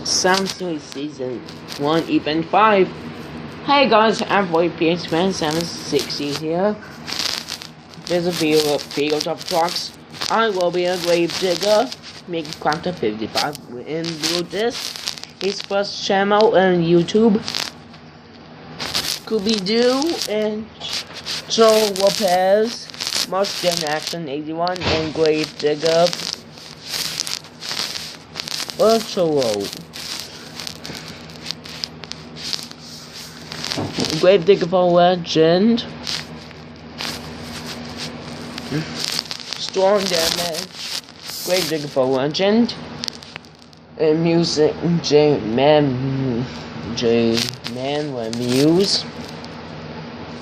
Samsung Season 1 Event 5. Hey guys, I'm boy PXFan760 here. There's a video of Field of Trucks. I will be a grave digger, making Quantum 55 in Blue Disc. His first channel on YouTube. Scooby-Doo and Joe Lopez, Mustang Action 81 and Grave Digger Virtual. Grave Digger for Legend. Storm Damage. Grave Digger for Legend. And Music J-Man with Muse.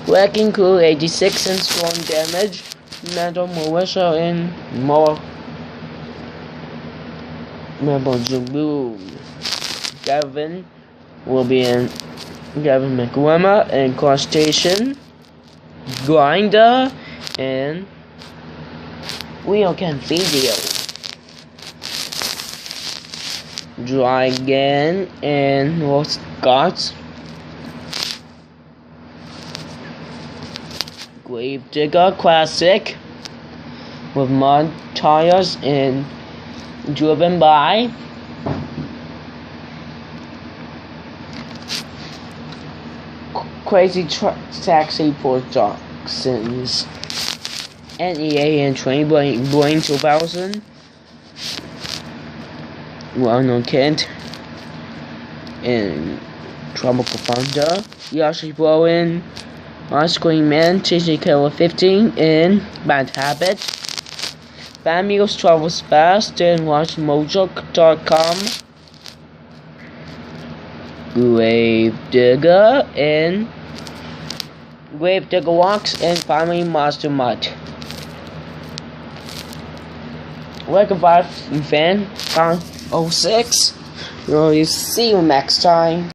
Wrecking Crew 86 and Storm Damage. Metal Militia and more. Rebel Jaboom. Gavin will be in Gavin McWemmer and Cross Station. Grinder and Wheelcam Video. Dragon and Lost Gods. Grave Digger Classic with mud tires and driven by Crazy Taxi Productions. NEA and Train Brain 2000. Ronald Kent and Tropical Thunder. Yoshi Blowin, Ice Cream Man, TJ Killer 15 and Bad Habit. Famous travels fast and watch Mojo.com. Grave Digger and Grave Digger Walks and finally Monster Mutt. Welcome back, fan 06. We'll see you next time.